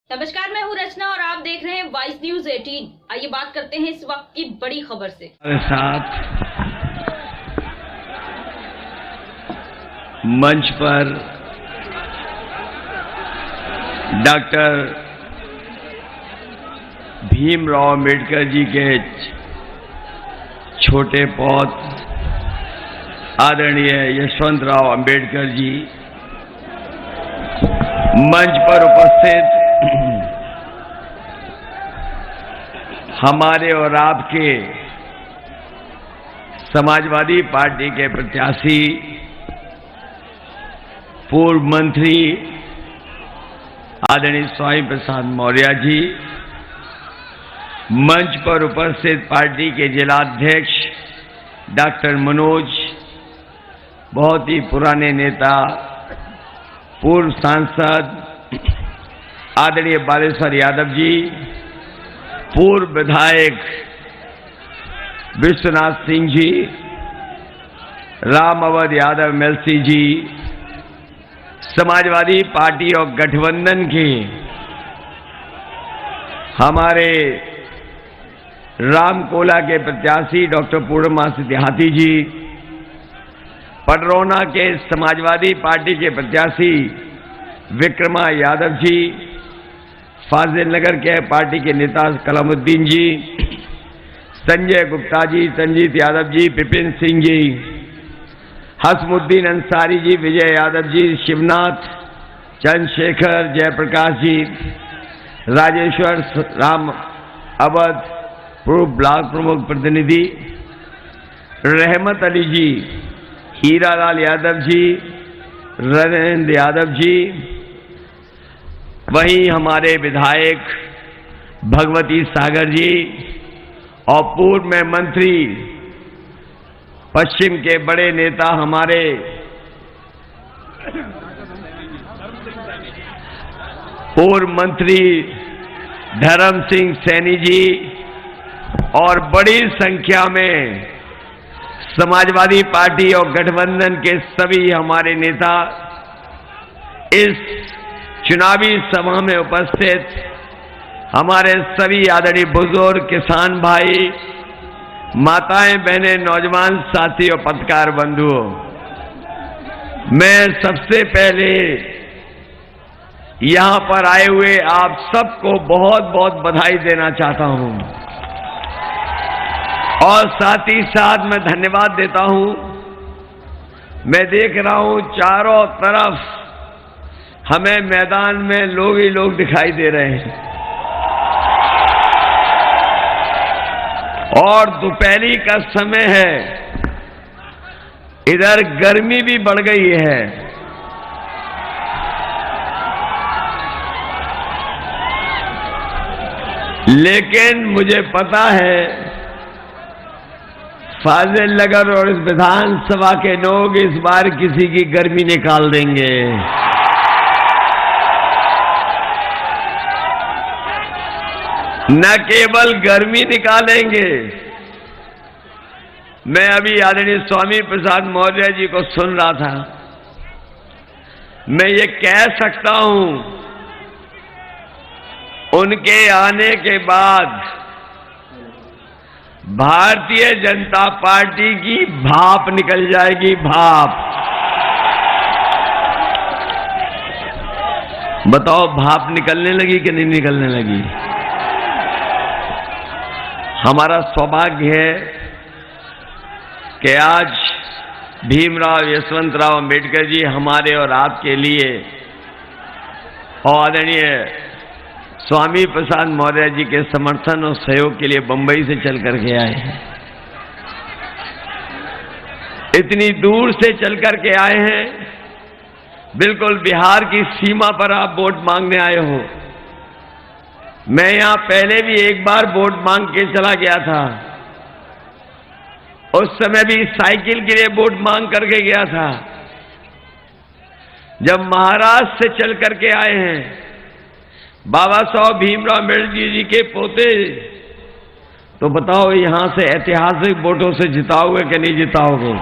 नमस्कार, मैं हूँ रचना और आप देख रहे हैं वाइस न्यूज 18। आइए बात करते हैं इस वक्त की बड़ी खबर से। साथ मंच पर डॉक्टर भीमराव अंबेडकर जी के छोटे पौत्र आदरणीय यशवंतराव अंबेडकर जी मंच पर उपस्थित हमारे और आपके समाजवादी पार्टी के प्रत्याशी पूर्व मंत्री आदरणीय स्वामी प्रसाद मौर्य जी, मंच पर उपस्थित पार्टी के जिलाध्यक्ष डॉक्टर मनोज, बहुत ही पुराने नेता पूर्व सांसद आदरणीय बालेश्वर यादव जी, पूर्व विधायक विश्वनाथ सिंह जी, राम अवध यादव एमएलसी जी, समाजवादी पार्टी और गठबंधन के हमारे रामकोला के प्रत्याशी डॉक्टर पूर्णमासी देहाती जी, पडरौना के समाजवादी पार्टी के प्रत्याशी विक्रमा यादव जी, फाजिल नगर के पार्टी के नेता कलामुद्दीन जी, संजय गुप्ता जी, संजीत यादव जी, विपिन सिंह जी, हसमुद्दीन अंसारी जी, विजय यादव जी, शिवनाथ, चंद्रशेखर, जयप्रकाश जी, राजेश्वर राम अवध पूर्व ब्लॉक प्रमुख प्रतिनिधि, रहमत अली जी, हीरालाल यादव जी, रणेंद्र यादव जी, वहीं हमारे विधायक भगवती सागर जी और पूर्व में मंत्री पश्चिम के बड़े नेता हमारे पूर्व मंत्री धर्म सिंह सैनी जी और बड़ी संख्या में समाजवादी पार्टी और गठबंधन के सभी हमारे नेता इस चुनावी सभा में उपस्थित हमारे सभी आदरणीय बुजुर्ग, किसान भाई, माताएं, बहनें, नौजवान साथी और पत्रकार बंधुओं, मैं सबसे पहले यहां पर आए हुए आप सबको बहुत बहुत बधाई देना चाहता हूं और साथ ही साथ मैं धन्यवाद देता हूं। मैं देख रहा हूं चारों तरफ हमें मैदान में लोग ही लोग दिखाई दे रहे हैं और दोपहरी का समय है, इधर गर्मी भी बढ़ गई है। लेकिन मुझे पता है फाजिल नगर और इस विधानसभा के लोग इस बार किसी की गर्मी निकाल देंगे। न केवल गर्मी निकालेंगे, मैं अभी आदरणीय स्वामी प्रसाद मौर्य जी को सुन रहा था, मैं ये कह सकता हूं उनके आने के बाद भारतीय जनता पार्टी की भाप निकल जाएगी, भाप। बताओ, भाप निकलने लगी कि नहीं निकलने लगी? हमारा सौभाग्य है कि आज भीमराव यशवंतराव अंबेडकर जी हमारे और आपके लिए और आदरणीय स्वामी प्रसाद मौर्य जी के समर्थन और सहयोग के लिए बंबई से चल करके आए हैं। इतनी दूर से चल करके आए हैं, बिल्कुल बिहार की सीमा पर आप वोट मांगने आए हो। मैं यहां पहले भी एक बार वोट मांग के चला गया था, उस समय भी साइकिल के लिए वोट मांग करके गया था। जब महाराष्ट्र से चल करके आए हैं, बाबा साहब भीमराव अंबेडकर जी के पोते, तो बताओ यहां से ऐतिहासिक वोटों से जिताओगे कि नहीं जिताओगे?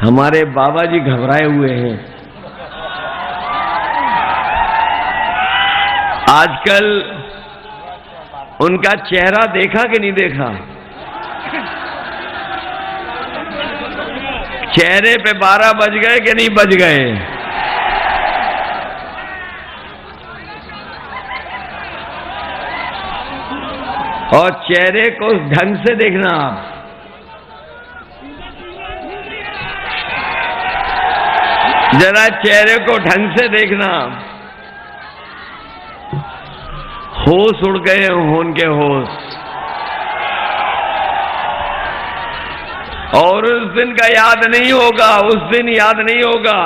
हमारे बाबा जी घबराए हुए हैं आजकल उनका चेहरा देखा कि नहीं देखा? चेहरे पे 12 बज गए कि नहीं बज गए? और चेहरे को ढंग से देखना आप। जरा चेहरे को ढंग से देखना। होश उड़ गए उनके होश। और उस दिन का याद नहीं होगा, उस दिन याद नहीं होगा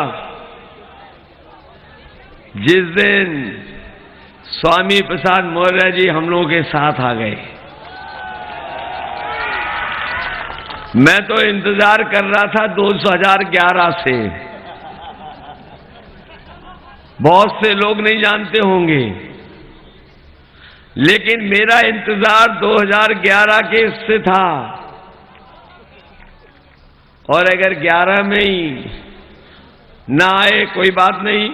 जिस दिन स्वामी प्रसाद मौर्य जी हम लोगों के साथ आ गए। मैं तो इंतजार कर रहा था 2011 से। बहुत से लोग नहीं जानते होंगे, लेकिन मेरा इंतजार 2011 के से था। और अगर 11 में ही ना आए कोई बात नहीं,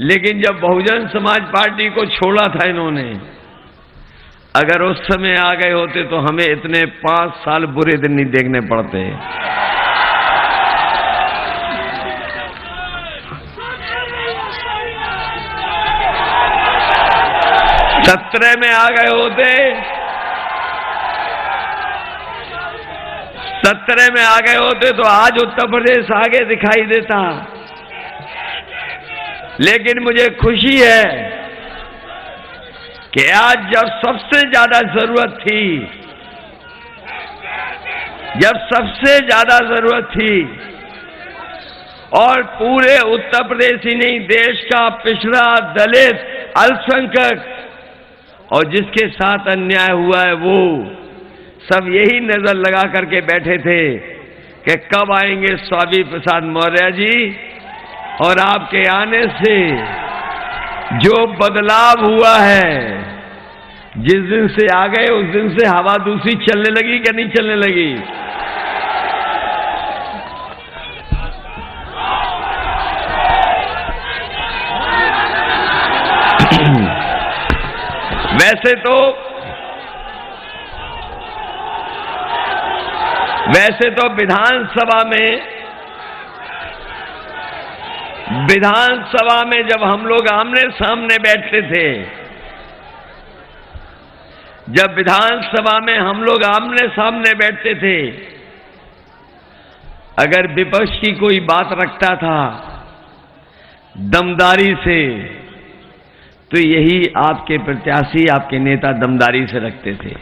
लेकिन जब बहुजन समाज पार्टी को छोड़ा था इन्होंने, अगर उस समय आ गए होते तो हमें इतने 5 साल बुरे दिन नहीं देखने पड़ते। 17 में आ गए होते, 17 में आ गए होते तो आज उत्तर प्रदेश आगे दिखाई देता। लेकिन मुझे खुशी है कि आज जब सबसे ज्यादा जरूरत थी, जब सबसे ज्यादा जरूरत थी और पूरे उत्तर प्रदेश ही नहीं देश का पिछड़ा, दलित, अल्पसंख्यक और जिसके साथ अन्याय हुआ है वो सब यही नजर लगा करके बैठे थे कि कब आएंगे स्वामी प्रसाद मौर्य जी। और आपके आने से जो बदलाव हुआ है, जिस दिन से आ गए उस दिन से हवा दूसरी चलने लगी कि नहीं चलने लगी? वैसे तो विधानसभा में जब हम लोग आमने सामने बैठते थे, जब विधानसभा में हम लोग आमने सामने बैठते थे, अगर विपक्ष की कोई बात रखता था दमदारी से, तो यही आपके प्रत्याशी, आपके नेता दमदारी से रखते थे।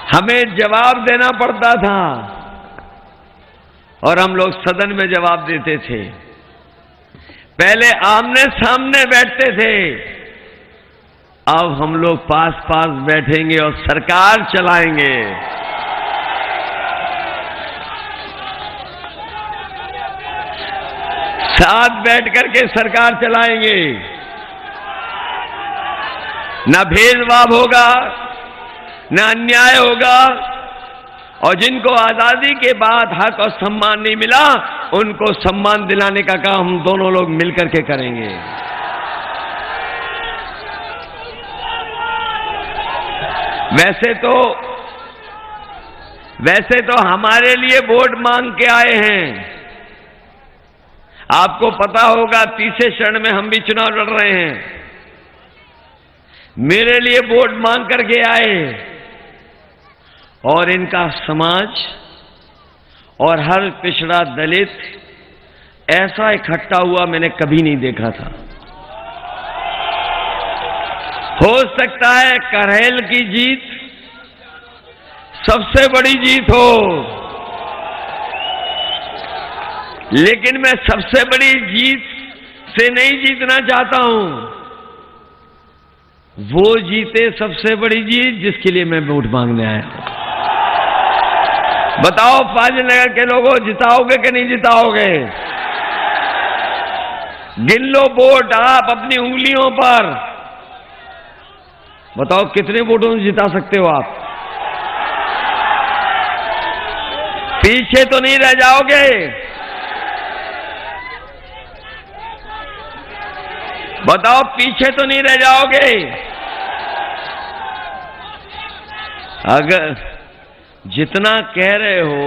हमें जवाब देना पड़ता था और हम लोग सदन में जवाब देते थे। पहले आमने सामने बैठते थे, अब हम लोग पास पास बैठेंगे और सरकार चलाएंगे। साथ बैठ करके सरकार चलाएंगे। ना भेदभाव होगा, ना अन्याय होगा, और जिनको आजादी के बाद हक और सम्मान नहीं मिला उनको सम्मान दिलाने का काम हम दोनों लोग मिलकर के करेंगे। वैसे तो हमारे लिए वोट मांग के आए हैं। आपको पता होगा तीसरे चरण में हम भी चुनाव लड़ रहे हैं। मेरे लिए वोट मांग करके आए और इनका समाज और हर पिछड़ा दलित ऐसा इकट्ठा हुआ मैंने कभी नहीं देखा था। हो सकता है करहेल की जीत सबसे बड़ी जीत हो, लेकिन मैं सबसे बड़ी जीत से नहीं जीतना चाहता हूं। वो जीते सबसे बड़ी जीत जिसके लिए मैं वोट मांगने आया हूं। बताओ फाजिल नगर के लोगों, जिताओगे कि नहीं जिताओगे? गिन लो वोट आप अपनी उंगलियों पर। बताओ कितने वोटों से जिता सकते हो आप? पीछे तो नहीं रह जाओगे? बताओ पीछे तो नहीं रह जाओगे? अगर जितना कह रहे हो,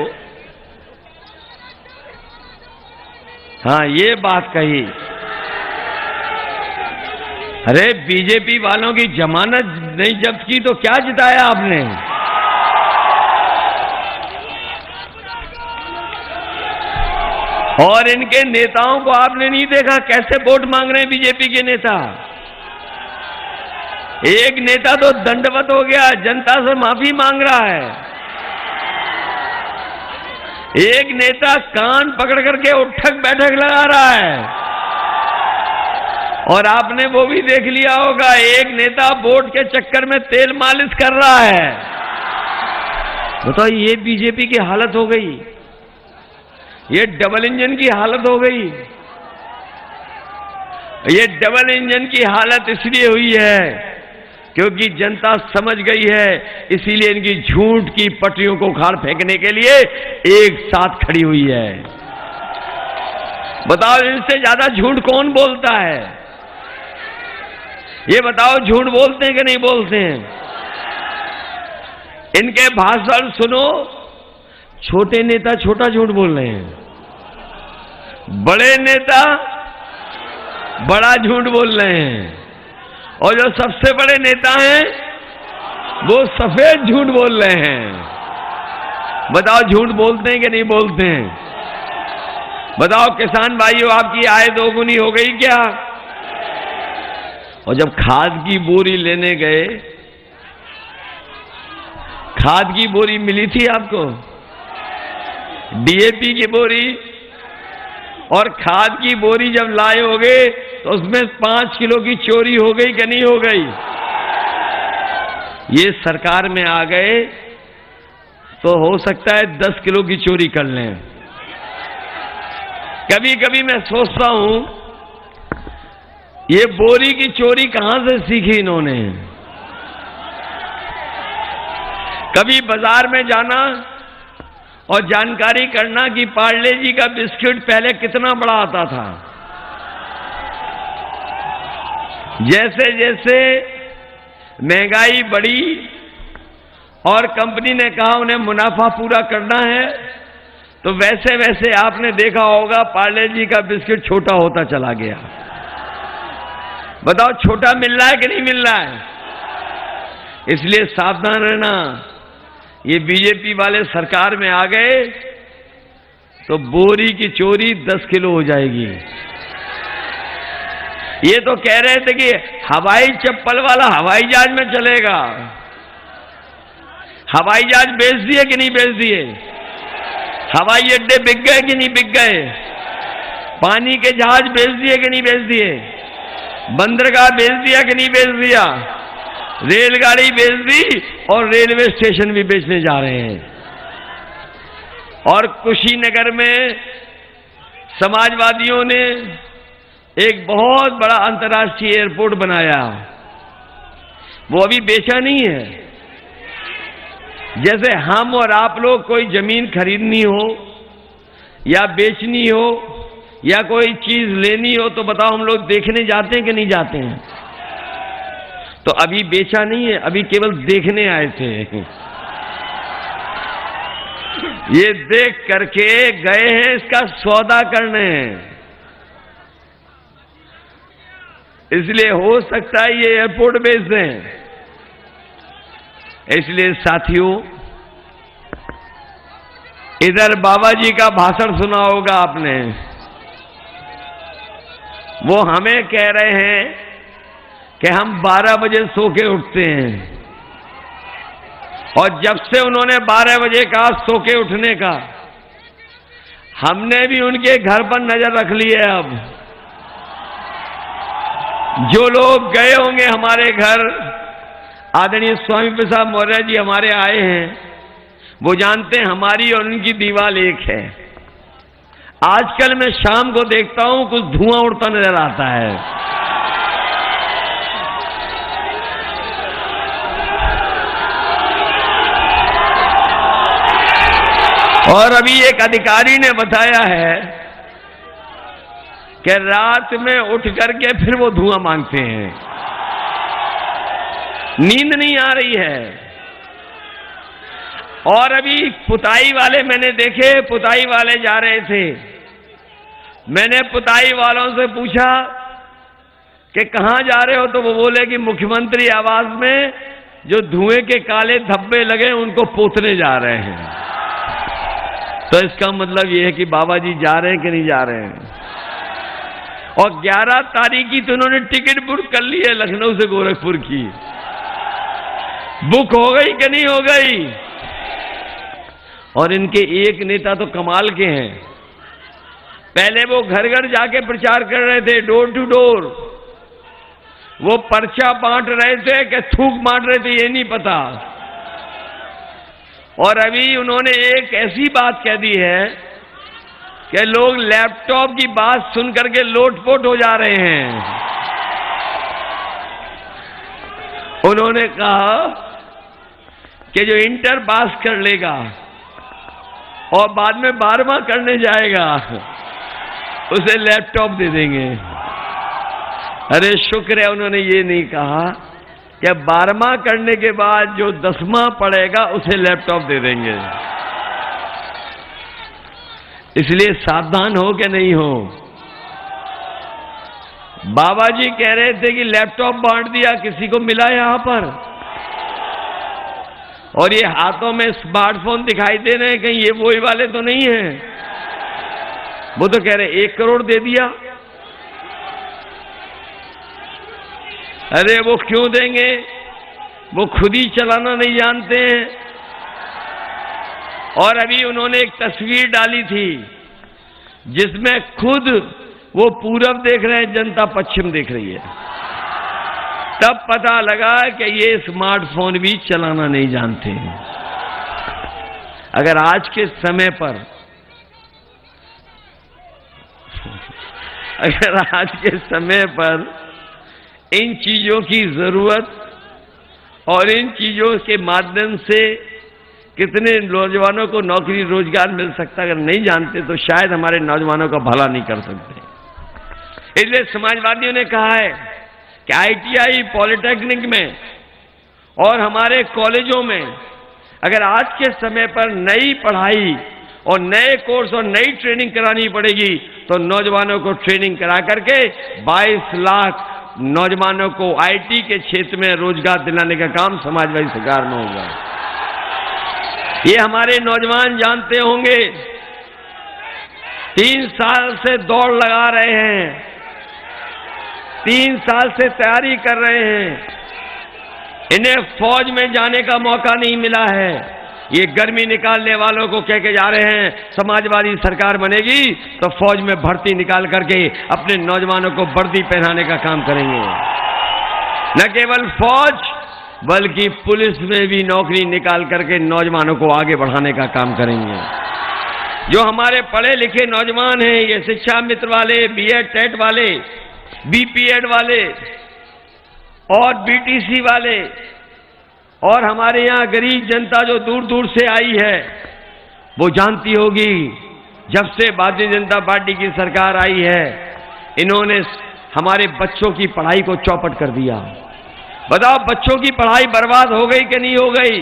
हाँ ये बात कही, अरे बीजेपी वालों की जमानत नहीं जब्त की तो क्या जिताया आपने? और इनके नेताओं को आपने नहीं देखा कैसे वोट मांग रहे हैं बीजेपी के नेता? एक नेता तो दंडवत हो गया, जनता से माफी मांग रहा है। एक नेता कान पकड़ करके उठक बैठक लगा रहा है। और आपने वो भी देख लिया होगा, एक नेता वोट के चक्कर में तेल मालिश कर रहा है। बताओ ये बीजेपी की हालत हो गई, ये डबल इंजन की हालत हो गई। ये डबल इंजन की हालत इसलिए हुई है क्योंकि जनता समझ गई है, इसीलिए इनकी झूठ की पटरियों को उखाड़ फेंकने के लिए एक साथ खड़ी हुई है। बताओ इनसे ज्यादा झूठ कौन बोलता है? ये बताओ झूठ बोलते हैं कि नहीं बोलते हैं? इनके भाषण सुनो, छोटे नेता छोटा झूठ बोल रहे हैं, बड़े नेता बड़ा झूठ बोल रहे हैं, और जो सबसे बड़े नेता हैं वो सफेद झूठ बोल रहे हैं। बताओ झूठ बोलते हैं कि नहीं बोलते हैं? बताओ किसान भाइयों, आपकी आय दोगुनी हो गई क्या? और जब खाद की बोरी लेने गए, खाद की बोरी मिली थी आपको? डीएपी की बोरी और खाद की बोरी जब लाए होगे तो उसमें 5 किलो की चोरी हो गई कि नहीं हो गई? ये सरकार में आ गए तो हो सकता है 10 किलो की चोरी कर लें। कभी कभी मैं सोचता हूं ये बोरी की चोरी कहां से सीखी इन्होंने? कभी बाजार में जाना और जानकारी करना कि पार्ले जी का बिस्किट पहले कितना बड़ा आता था। जैसे जैसे महंगाई बढ़ी और कंपनी ने कहा उन्हें मुनाफा पूरा करना है, तो वैसे वैसे आपने देखा होगा पार्ले जी का बिस्किट छोटा होता चला गया। बताओ छोटा मिल रहा है कि नहीं मिल रहा है? इसलिए सावधान रहना, ये बीजेपी वाले सरकार में आ गए तो बोरी की चोरी 10 किलो हो जाएगी। ये तो कह रहे थे कि हवाई चप्पल वाला हवाई जहाज में चलेगा। हवाई जहाज बेच दिए कि नहीं बेच दिए? हवाई अड्डे बिक गए कि नहीं बिक गए? पानी के जहाज बेच दिए कि नहीं बेच दिए? बंदरगाह बेच दिया कि नहीं बेच दिया? रेलगाड़ी बेच दी और रेलवे स्टेशन भी बेचने जा रहे हैं। और कुशीनगर में समाजवादियों ने एक बहुत बड़ा अंतर्राष्ट्रीय एयरपोर्ट बनाया, वो अभी बेचा नहीं है। जैसे हम और आप लोग कोई जमीन खरीदनी हो या बेचनी हो या कोई चीज लेनी हो तो बताओ हम लोग देखने जाते हैं कि नहीं जाते हैं? तो अभी बेचा नहीं है, अभी केवल देखने आए थे। ये देख करके गए हैं इसका सौदा करने। इसलिए हो सकता है ये एयरपोर्ट बेच दें। इसलिए साथियों, इधर बाबा जी का भाषण सुना होगा आपने। वो हमें कह रहे हैं कि हम 12 बजे सो के उठते हैं, और जब से उन्होंने 12 बजे कहा सो के उठने का, हमने भी उनके घर पर नजर रख ली है। अब जो लोग गए होंगे हमारे घर, आदरणीय स्वामी प्रसाद मौर्य जी हमारे आए हैं, वो जानते हैं हमारी और उनकी दीवार एक है। आजकल मैं शाम को देखता हूं कुछ धुआं उड़ता नजर आता है। और अभी एक अधिकारी ने बताया है कि रात में उठ करके फिर वो धुआं मांगते हैं, नींद नहीं आ रही है। और अभी पुताई वाले मैंने देखे, पुताई वाले जा रहे थे, मैंने पुताई वालों से पूछा कि कहां जा रहे हो, तो वो बोले कि मुख्यमंत्री आवास में जो धुएं के काले धब्बे लगे उनको पोतने जा रहे हैं। तो इसका मतलब ये है कि बाबा जी जा रहे हैं कि नहीं जा रहे हैं। और 11 तारीख की तो उन्होंने टिकट बुक कर ली है लखनऊ से गोरखपुर की, बुक हो गई कि नहीं हो गई। और इनके एक नेता तो कमाल के हैं, पहले वो घर घर जाके प्रचार कर रहे थे, डोर टू डोर, वो पर्चा बांट रहे थे कि थूक बांट रहे थे ये नहीं पता। और अभी उन्होंने एक ऐसी बात कह दी है कि लोग लैपटॉप की बात सुन करके लोटपोट हो जा रहे हैं। उन्होंने कहा कि जो इंटर पास कर लेगा और बाद में 12वां करने जाएगा उसे लैपटॉप दे देंगे। अरे शुक्र है उन्होंने ये नहीं कहा कि 12वां करने के बाद जो 10वां पढ़ेगा उसे लैपटॉप दे देंगे। इसलिए सावधान हो कि नहीं हो। बाबा जी कह रहे थे कि लैपटॉप बांट दिया, किसी को मिला यहां पर? और ये हाथों में स्मार्टफोन दिखाई दे रहे हैं, कहीं ये वही वाले तो नहीं हैं? वो तो कह रहे 1 करोड़ दे दिया। अरे वो क्यों देंगे, वो खुद ही चलाना नहीं जानते हैं। और अभी उन्होंने एक तस्वीर डाली थी जिसमें खुद वो पूरब देख रहे हैं, जनता पश्चिम देख रही है। तब पता लगा कि ये स्मार्टफोन भी चलाना नहीं जानते हैं। अगर आज के समय पर इन चीजों की जरूरत और इन चीजों के माध्यम से कितने नौजवानों को नौकरी रोजगार मिल सकता है, अगर नहीं जानते तो शायद हमारे नौजवानों का भला नहीं कर सकते। इसलिए समाजवादियों ने कहा है कि ITI पॉलिटेक्निक में और हमारे कॉलेजों में अगर आज के समय पर नई पढ़ाई और नए कोर्स और नई ट्रेनिंग करानी पड़ेगी तो नौजवानों को ट्रेनिंग करा करके 22 लाख नौजवानों को IT के क्षेत्र में रोजगार दिलाने का काम समाजवादी सरकार में होगा। ये हमारे नौजवान जानते होंगे, 3 साल से दौड़ लगा रहे हैं, 3 साल से तैयारी कर रहे हैं, इन्हें फौज में जाने का मौका नहीं मिला है। ये गर्मी निकालने वालों को कह के जा रहे हैं समाजवादी सरकार बनेगी तो फौज में भर्ती निकाल करके अपने नौजवानों को वर्दी पहनाने का काम करेंगे। न केवल फौज बल्कि पुलिस में भी नौकरी निकाल करके नौजवानों को आगे बढ़ाने का काम करेंगे। जो हमारे पढ़े लिखे नौजवान हैं, ये शिक्षा मित्र वाले, BEd टेट वाले, BPEd वाले और BTC वाले, और हमारे यहाँ गरीब जनता जो दूर दूर से आई है, वो जानती होगी जब से भारतीय जनता पार्टी की सरकार आई है इन्होंने हमारे बच्चों की पढ़ाई को चौपट कर दिया। बताओ बच्चों की पढ़ाई बर्बाद हो गई कि नहीं हो गई?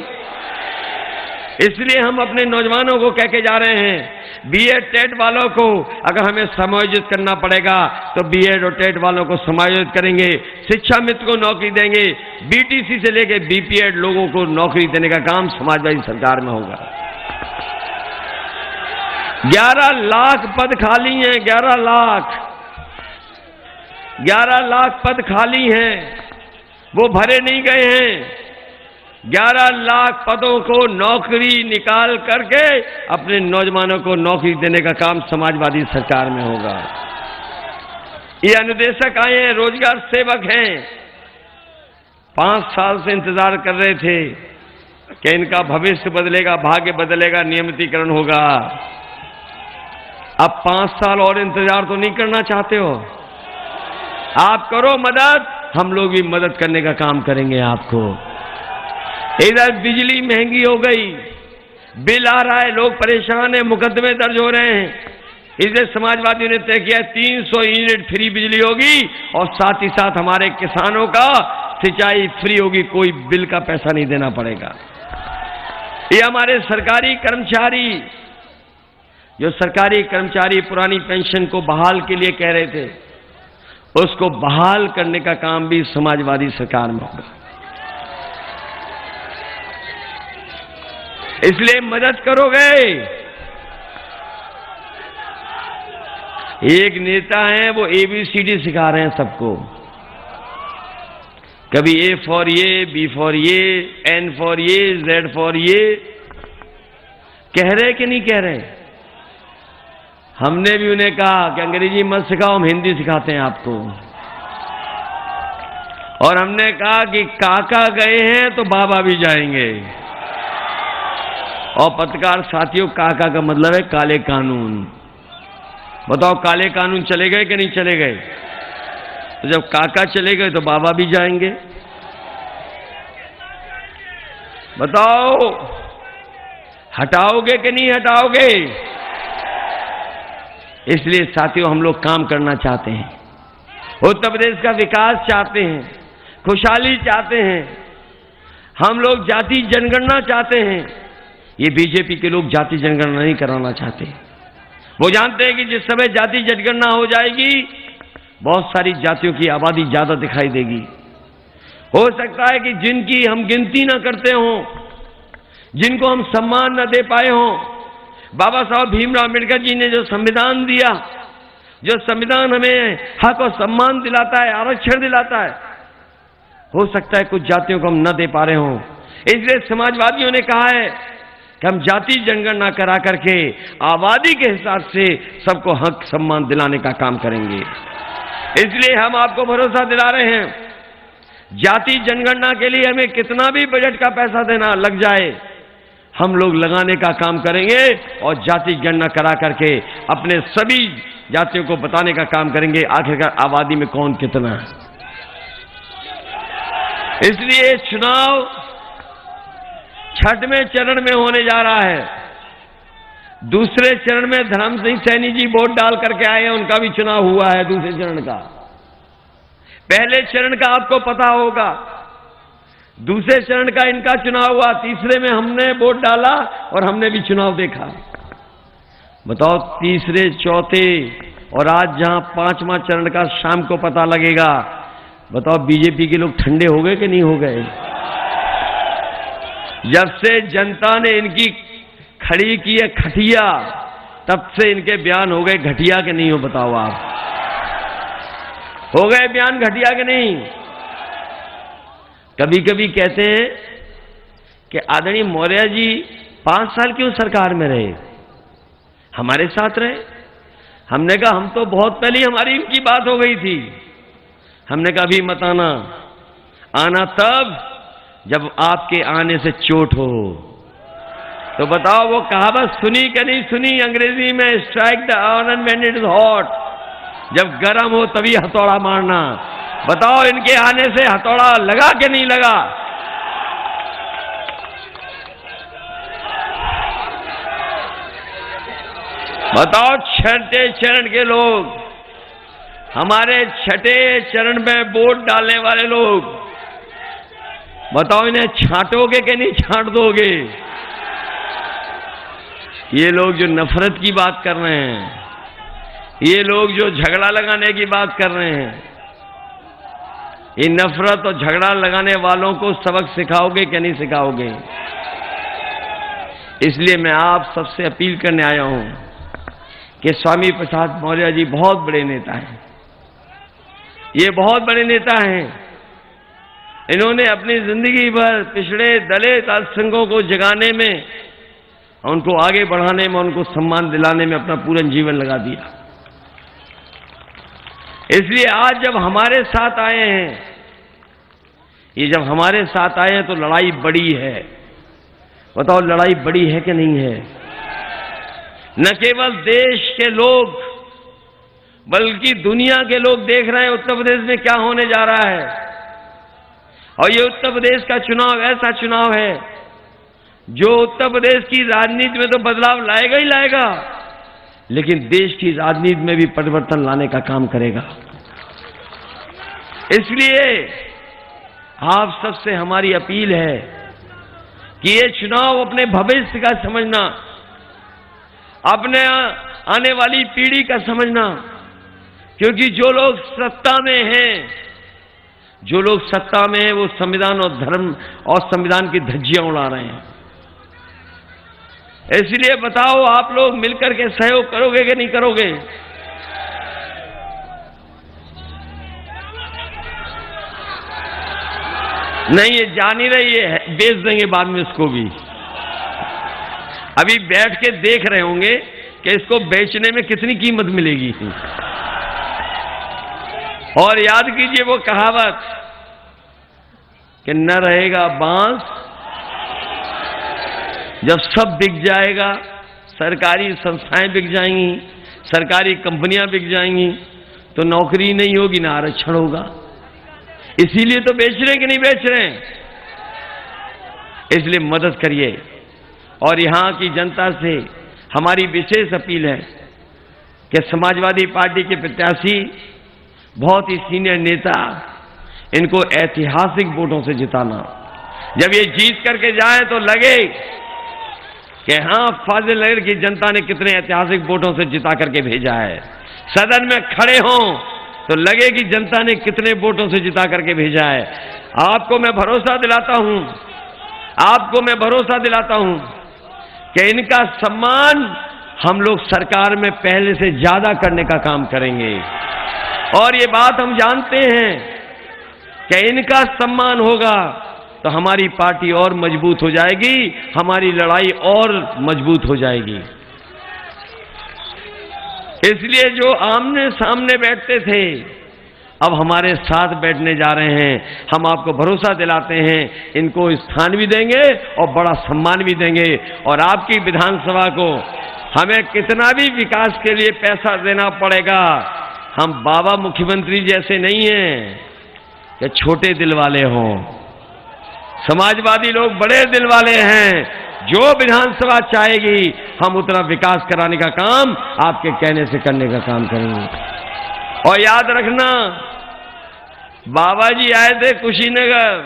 इसलिए हम अपने नौजवानों को कह के जा रहे हैं, BEd टेट वालों को अगर हमें समायोजित करना पड़ेगा तो BEd और टेट वालों को समायोजित करेंगे, शिक्षा मित्र को नौकरी देंगे, BTC से लेके BPEd लोगों को नौकरी देने का काम समाजवादी सरकार में होगा। 11 लाख पद खाली हैं, 11 लाख पद खाली हैं, वो भरे नहीं गए हैं। 11 लाख पदों को नौकरी निकाल करके अपने नौजवानों को नौकरी देने का काम समाजवादी सरकार में होगा। ये अनुदेशक आए हैं, रोजगार सेवक हैं, 5 साल से इंतजार कर रहे थे कि इनका भविष्य बदलेगा, भाग्य बदलेगा, नियमितीकरण होगा। अब 5 साल और इंतजार तो नहीं करना चाहते हो? आप करो मदद, हम लोग भी मदद करने का काम करेंगे आपको। इधर बिजली महंगी हो गई, बिल आ रहा है, लोग परेशान हैं, मुकदमे दर्ज हो रहे हैं। इसलिए समाजवादियों ने तय किया 300 यूनिट फ्री बिजली होगी और साथ ही साथ हमारे किसानों का सिंचाई फ्री होगी, कोई बिल का पैसा नहीं देना पड़ेगा। ये हमारे सरकारी कर्मचारी, जो सरकारी कर्मचारी पुरानी पेंशन को बहाल के लिए कह रहे थे, उसको बहाल करने का काम भी समाजवादी सरकार में होगा। इसलिए मदद करोगे। एक नेता हैं, वो ABCD सिखा रहे हैं सबको, कभी A फॉर ये, B फॉर ये, N फॉर ये, Z फॉर ये, कह रहे कि नहीं कह रहे? हमने भी उन्हें कहा कि अंग्रेजी मत सिखाओ, हम हिंदी सिखाते हैं आपको। और हमने कहा कि काका गए हैं तो बाबा भी जाएंगे। और पत्रकार साथियों, काका का मतलब है काले कानून। बताओ, काले कानून चले गए कि नहीं चले गए? तो जब काका चले गए तो बाबा भी जाएंगे। बताओ, हटाओगे कि नहीं हटाओगे? इसलिए साथियों, हम लोग काम करना चाहते हैं, उत्तर प्रदेश का विकास चाहते हैं, खुशहाली चाहते हैं, हम लोग जाति जनगणना चाहते हैं। ये बीजेपी के लोग जाति जनगणना नहीं कराना चाहते। वो जानते हैं कि जिस समय जाति जनगणना हो जाएगी, बहुत सारी जातियों की आबादी ज्यादा दिखाई देगी। हो सकता है कि जिनकी हम गिनती न करते हों, जिनको हम सम्मान न दे पाए हों, बाबा साहब भीमराव अम्बेडकर जी ने जो संविधान दिया, जो संविधान हमें हक और सम्मान दिलाता है, आरक्षण दिलाता है, हो सकता है कुछ जातियों को हम न दे पा रहे हों। इसलिए समाजवादियों ने कहा है कि हम जाति जनगणना करा करके आबादी के हिसाब से सबको हक सम्मान दिलाने का काम करेंगे। इसलिए हम आपको भरोसा दिला रहे हैं, जाति जनगणना के लिए हमें कितना भी बजट का पैसा देना लग जाए, हम लोग लगाने का काम करेंगे और जाति गणना करा करके अपने सभी जातियों को बताने का काम करेंगे आखिरकार आबादी में कौन कितना है। इसलिए चुनाव छठवें चरण में होने जा रहा है। दूसरे चरण में धर्म सिंह सैनी जी वोट डाल करके आए हैं, उनका भी चुनाव हुआ है दूसरे चरण का। पहले चरण का आपको पता होगा, दूसरे चरण का इनका चुनाव हुआ, तीसरे में हमने वोट डाला और हमने भी चुनाव देखा। बताओ, तीसरे, चौथे और आज जहां पांचवां चरण का शाम को पता लगेगा, बताओ बीजेपी के लोग ठंडे हो गए कि नहीं हो गए? जब से जनता ने इनकी खड़ी की है खटिया, तब से इनके बयान हो गए घटिया के नहीं हो? बताओ आप, हो गए बयान घटिया के नहीं? कभी कभी कहते हैं कि आदरणीय मौर्य जी 5 साल क्यों सरकार में रहे, हमारे साथ रहे। हमने कहा हम तो बहुत पहले हमारी इनकी बात हो गई थी। हमने कहा अभी मत आना, आना तब जब आपके आने से चोट हो। तो बताओ, वो कहावत सुनी कि नहीं सुनी अंग्रेजी में, strike the iron when it is hot, जब गर्म हो तभी हथौड़ा मारना। बताओ, इनके आने से हथौड़ा लगा कि नहीं लगा? बताओ, छठे चरण के लोग, हमारे छठे चरण में वोट डालने वाले लोग, बताओ इन्हें छांटोगे कि नहीं छांट दोगे? ये लोग जो नफरत की बात कर रहे हैं, ये लोग जो झगड़ा लगाने की बात कर रहे हैं, ये नफरत और झगड़ा लगाने वालों को सबक सिखाओगे कि नहीं सिखाओगे? इसलिए मैं आप सबसे अपील करने आया हूं कि स्वामी प्रसाद मौर्य जी बहुत बड़े नेता हैं, ये बहुत बड़े नेता हैं। इन्होंने अपनी जिंदगी भर पिछड़े दलित अल्पसंख्यकों को जगाने में, उनको आगे बढ़ाने में, उनको सम्मान दिलाने में अपना पूरा जीवन लगा दिया। इसलिए आज जब हमारे साथ आए हैं, ये जब हमारे साथ आए हैं तो लड़ाई बड़ी है। बताओ, लड़ाई बड़ी है कि नहीं है? न केवल देश के लोग बल्कि दुनिया के लोग देख रहे हैं उत्तर प्रदेश में क्या होने जा रहा है। और ये उत्तर प्रदेश का चुनाव ऐसा चुनाव है जो उत्तर प्रदेश की राजनीति में तो बदलाव लाएगा ही लाएगा, लेकिन देश की राजनीति में भी परिवर्तन लाने का काम करेगा। इसलिए आप सबसे हमारी अपील है कि ये चुनाव अपने भविष्य का समझना, अपने आने वाली पीढ़ी का समझना, क्योंकि जो लोग सत्ता में हैं वो संविधान और धर्म और संविधान की धज्जियां उड़ा रहे हैं। इसलिए बताओ, आप लोग मिलकर के सहयोग करोगे कि नहीं करोगे? नहीं, ये जान ही रही है, बेच देंगे बाद में इसको भी। अभी बैठ के देख रहे होंगे कि इसको बेचने में कितनी कीमत मिलेगी। और याद कीजिए वो कहावत कि न रहेगा बांस, जब सब बिक जाएगा, सरकारी संस्थाएं बिक जाएंगी, सरकारी कंपनियां बिक जाएंगी, तो नौकरी नहीं होगी, ना आरक्षण होगा। इसीलिए तो बेच रहे हैं कि नहीं बेच रहे हैं? इसलिए मदद करिए। और यहां की जनता से हमारी विशेष अपील है कि समाजवादी पार्टी के प्रत्याशी बहुत ही सीनियर नेता, इनको ऐतिहासिक वोटों से जिताना। जब ये जीत करके जाए तो लगे कि हां, फाजिल नगर की जनता ने कितने ऐतिहासिक वोटों से जिता करके भेजा है। सदन में खड़े हों तो लगे कि जनता ने कितने वोटों से जिता करके भेजा है। आपको मैं भरोसा दिलाता हूं कि इनका सम्मान हम लोग सरकार में पहले से ज्यादा करने का काम करेंगे। और ये बात हम जानते हैं कि इनका सम्मान होगा तो हमारी पार्टी और मजबूत हो जाएगी, हमारी लड़ाई और मजबूत हो जाएगी। इसलिए जो आमने सामने बैठते थे अब हमारे साथ बैठने जा रहे हैं। हम आपको भरोसा दिलाते हैं, इनको स्थान भी देंगे और बड़ा सम्मान भी देंगे। और आपकी विधानसभा को हमें कितना भी विकास के लिए पैसा देना पड़ेगा, हम बाबा मुख्यमंत्री जैसे नहीं हैं कि छोटे दिल वाले हों। समाजवादी लोग बड़े दिल वाले हैं। जो विधानसभा चाहेगी हम उतना विकास कराने का काम आपके कहने से करने का काम करेंगे। और याद रखना, बाबा जी आए थे कुशीनगर,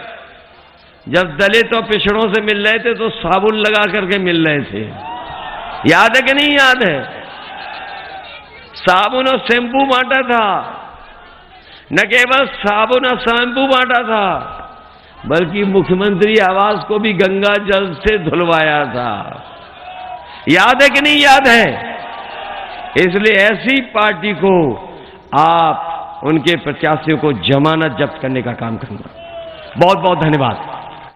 जब दलित और पिछड़ों से मिल रहे थे तो साबुन लगा करके मिल रहे थे। याद है कि नहीं याद है? साबुन और शैम्पू बांटा था। न केवल साबुन और शैम्पू बांटा था, बल्कि मुख्यमंत्री आवास को भी गंगा जल से धुलवाया था। याद है कि नहीं याद है? इसलिए ऐसी पार्टी को आप उनके प्रत्याशियों को जमानत जब्त करने का काम करना। बहुत बहुत धन्यवाद।